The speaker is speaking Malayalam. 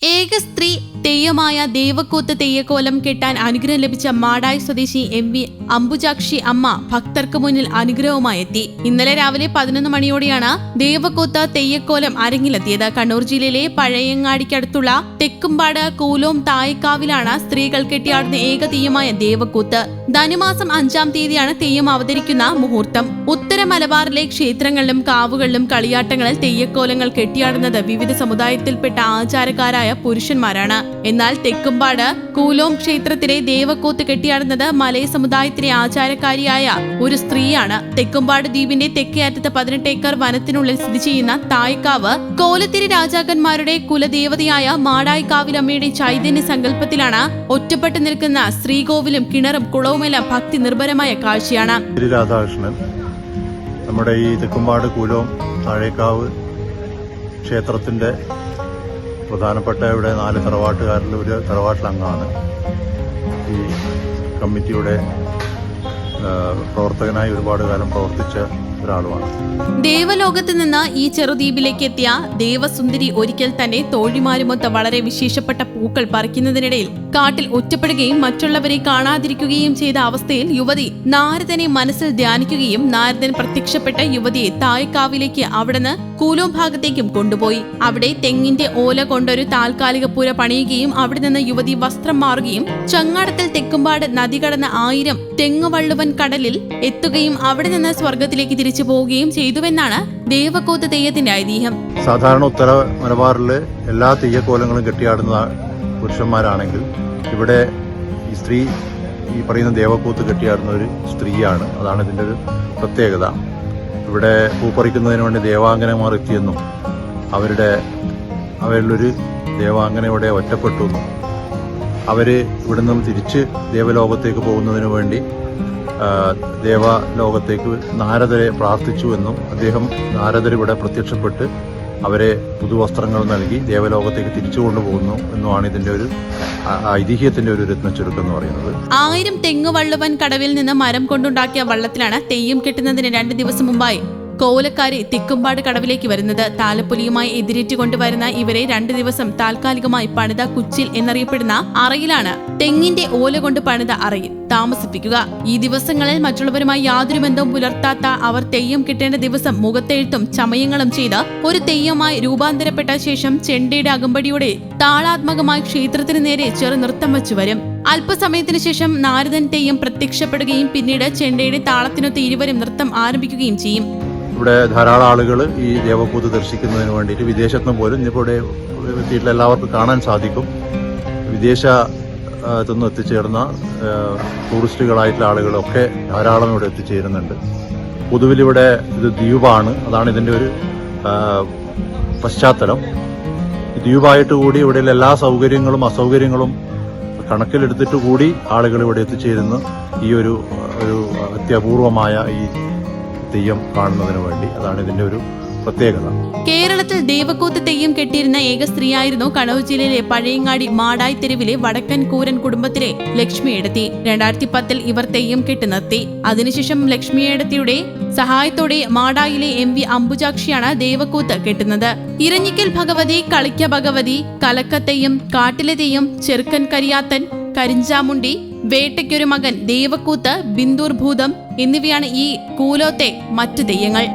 ഏക സ്ത്രീ തെയ്യമായ ദേവക്കൂത്ത് തെയ്യക്കോലം കെട്ടാൻ അനുഗ്രഹം ലഭിച്ച മാടായി സ്വദേശി MV അംബുജാക്ഷി അമ്മ ഭക്തർക്ക് മുന്നിൽ അനുഗ്രഹവുമായി എത്തി. ഇന്നലെ രാവിലെ 11 മണിയോടെയാണ് ദേവക്കൂത്ത് തെയ്യക്കോലം അരങ്ങിലെത്തിയത്. കണ്ണൂർ ജില്ലയിലെ പഴയങ്ങാടിക്കടുത്തുള്ള തെക്കുംപാട് കൂലോം തായക്കാവിലാണ് സ്ത്രീകൾ കെട്ടിയാടുന്ന ഏക തെയ്യമായ ദേവക്കൂത്ത്. ധനുമാസം 5-ാം തീയതിയാണ് തെയ്യം അവതരിക്കുന്ന മുഹൂർത്തം. ഉത്തര മലബാറിലെ ക്ഷേത്രങ്ങളിലും കാവുകളിലും കളിയാട്ടങ്ങളിൽ തെയ്യക്കോലങ്ങൾ കെട്ടിയാടുന്നത് വിവിധ സമുദായത്തിൽപ്പെട്ട ആചാരക്കാരായ പുരുഷന്മാരാണ്. എന്നാൽ തെക്കുംപാട് കൂലോം ക്ഷേത്രത്തിലെ ദേവക്കൂത്ത് കെട്ടിയാടുന്നത് മലയ സമുദായത്തിലെ ആചാരക്കാരിയായ ഒരു സ്ത്രീയാണ്. തെക്കുംപാട് ദ്വീപിന്റെ തെക്കേ അറ്റത്ത് 18 ഏക്കർ വനത്തിനുള്ളിൽ സ്ഥിതി ചെയ്യുന്ന തായ്ക്കാവ് കോലത്തിരി രാജാക്കന്മാരുടെ കുലദേവതയായ മാടായിക്കാവിലമ്മയുടെ ചൈതന്യ സങ്കല്പത്തിലാണ് ഒറ്റപ്പെട്ടു നിൽക്കുന്ന ശ്രീകോവിലും കിണറും കുളവുമെല്ലാം ഭക്തി നിർഭരമായ കാഴ്ചയാണ്. രാധാകൃഷ്ണൻ നമ്മുടെ ഈ തെക്കുംപാട് കൂലോം താഴേക്കാവ് ക്ഷേത്രത്തിന്റെ പ്രധാനപ്പെട്ട ഇവിടെ 4 തറവാട്ടുകാരിൽ ഒരു തറവാട്ടിലംഗമാണ്. ഈ കമ്മിറ്റിയുടെ പ്രവർത്തകനായി ഒരുപാട് കാലം പ്രവർത്തിച്ച ഒരാളുമാണ്. ദേവലോകത്ത് നിന്ന് ഈ ചെറുദ്വീപിലേക്ക് എത്തിയ ദേവസുന്ദരി ഒരിക്കൽ തന്നെ തോഴിമാരുമൊത്ത് വളരെ വിശേഷപ്പെട്ട പൂക്കൾ പറിക്കുന്നതിനിടയിൽ കാട്ടിൽ ഒറ്റപ്പെടുകയും മറ്റുള്ളവരെ കാണാതിരിക്കുകയും ചെയ്ത അവസ്ഥയിൽ യുവതി നാരദനെ മനസ്സിൽ ധ്യാനിക്കുകയും നാരദൻ പ്രത്യക്ഷപ്പെട്ട യുവതിയെ തായ്ക്കാവിലേക്ക് അവിടുന്ന് കൂലോം ഭാഗത്തേക്കും കൊണ്ടുപോയി. അവിടെ തെങ്ങിന്റെ ഓല കൊണ്ടൊരു താൽക്കാലിക പുര പണിയുകയും അവിടെ നിന്ന് യുവതി വസ്ത്രം മാറുകയും ചങ്ങാടത്തിൽ തെക്കുംപാട് നദി കടന്ന 1000 തെങ്ങുവള്ളുവൻ കടലിൽ എത്തുകയും അവിടെ നിന്ന് സ്വർഗത്തിലേക്ക് തിരിച്ചു പോവുകയും ചെയ്തുവെന്നാണ് ദേവക്കൂത്ത് തെയ്യത്തിന്റെ ഐതിഹ്യം. സാധാരണ ഉത്തര മലബാറിലെ എല്ലാ തെയ്യക്കോലങ്ങളും കെട്ടിയാടുന്ന പുരുഷന്മാരാണെങ്കിൽ ഇവിടെ ഈ സ്ത്രീ ഈ പറയുന്ന ദേവക്കൂത്ത് കെട്ടിയാടുന്ന ഒരു സ്ത്രീയാണ്. അതാണ് ഇതിന്റെ ഒരു പ്രത്യേകത. ഇവിടെ പൂപ്പറിക്കുന്നതിന് വേണ്ടി ദേവാംഗനമാർ എത്തിയെന്നും അവരിലൊരു ദേവാംഗന ഇവിടെ ഒറ്റപ്പെട്ടു എന്നും അവര് ഇവിടെ നിന്നും തിരിച്ച് ദേവലോകത്തേക്ക് പോകുന്നതിന് വേണ്ടി ദേവലോകത്തേക്ക് നാരദരെ പ്രാർത്ഥിച്ചു എന്നും നാരദർ ഇവിടെ പ്രത്യക്ഷപ്പെട്ട് അവരെ പുതുവസ്ത്രങ്ങൾ നൽകി ദേവലോകത്തേക്ക് തിരിച്ചു കൊണ്ടുപോകുന്നു എന്നുമാണ് ഇതിന്റെ ഒരു ഐതിഹ്യത്തിന്റെ ഒരു രത്നച്ചുരുക്കം എന്ന് പറയുന്നത്. 1000 തെങ്ങുവള്ളുവൻ കടവിൽ നിന്ന് മരം കൊണ്ടുണ്ടാക്കിയ വള്ളത്തിലാണ് തെയ്യം കെട്ടുന്നതിന് 2 ദിവസം മുമ്പായി കോലക്കാരി തെക്കുംപാട് കടവിലേക്ക് വരുന്നത്. താലപ്പൊലിയുമായി എതിരേറ്റുകൊണ്ടുവരുന്ന ഇവരെ 2 ദിവസം താൽക്കാലികമായി പണിത കുച്ചിൽ എന്നറിയപ്പെടുന്ന അറയിലാണ് തെങ്ങിന്റെ ഓല കൊണ്ട് പണിത അറയിൽ താമസിപ്പിക്കുക. ഈ ദിവസങ്ങളിൽ മറ്റുള്ളവരുമായി യാതൊരു ബന്ധവും പുലർത്താത്ത അവർ തെയ്യം കെട്ടേണ്ട ദിവസം മുഖത്തെഴുത്തും ചമയങ്ങളും ചെയ്ത് ഒരു തെയ്യമായി രൂപാന്തരപ്പെട്ട ശേഷം ചെണ്ടയുടെ അകമ്പടിയോടെ താളാത്മകമായി ക്ഷേത്രത്തിന് നേരെ ചെറു നൃത്തം വച്ചു വരും. അല്പസമയത്തിനു ശേഷം നാരദൻ തെയ്യം പ്രത്യക്ഷപ്പെടുകയും പിന്നീട് ചെണ്ടയുടെ താളത്തിനൊത്ത് ഇരുവരും നൃത്തം ആരംഭിക്കുകയും ചെയ്യും. ഇവിടെ ധാരാളം ആളുകൾ ഈ ദേവക്കൂത്ത് ദർശിക്കുന്നതിന് വേണ്ടിയിട്ട് വിദേശത്തുനിന്ന് പോലും ഇന്നിപ്പോൾ ഇവിടെ എത്തിയിട്ടുള്ള എല്ലാവർക്കും കാണാൻ സാധിക്കും. വിദേശത്തുനിന്ന് എത്തിച്ചേർന്ന ടൂറിസ്റ്റുകളായിട്ടുള്ള ആളുകളൊക്കെ ധാരാളം ഇവിടെ എത്തിച്ചേരുന്നുണ്ട്. പൊതുവിലിവിടെ ഇത് ദ്വീപാണ്. അതാണ് ഇതിൻ്റെ ഒരു പശ്ചാത്തലം. ദ്വീപായിട്ട് കൂടി ഇവിടെയുള്ള എല്ലാ സൗകര്യങ്ങളും അസൗകര്യങ്ങളും കണക്കിലെടുത്തിട്ട് കൂടി ആളുകൾ ഇവിടെ എത്തിച്ചേരുന്നു ഈ ഒരു അത്യപൂർവമായ ഈ തെയ്യം കാണുന്നതിന് വേണ്ടി. അതാണ് ഇതിന്റെ ഒരു പ്രത്യേകത. കേരളത്തിൽ ദേവക്കൂത്ത് തെയ്യം കെട്ടിയിരുന്ന ഏക സ്ത്രീയായിരുന്നു കണ്ണൂർ ജില്ലയിലെ പഴയങ്ങാടി മാടായി തെരുവിലെ വടക്കൻ കൂരൻ കുടുംബത്തിലെ ലക്ഷ്മിയേടത്തി. 2010 ഇവർ തെയ്യം കെട്ടി നിർത്തി. അതിനുശേഷം ലക്ഷ്മിയേടത്തിയുടെ സഹായത്തോടെ മാടായിലെ MV അംബുജാക്ഷിയാണ് ദേവക്കൂത്ത് കെട്ടുന്നത്. ഇരഞ്ഞിക്കൽ ഭഗവതി, കളിക്ക ഭഗവതി, കലക്കത്തെയ്യം, കാട്ടിലെ തെയ്യം, ചെറുക്കൻ കരിയാത്തൻ, കരിഞ്ചാമുണ്ടി, വേട്ടയ്ക്കൊരു മകൻ, ദേവക്കൂത്ത്, ബിന്ദൂർ ഭൂതം എന്നിവയാണ് ഈ കൂലോത്തെ മറ്റു തെയ്യങ്ങൾ.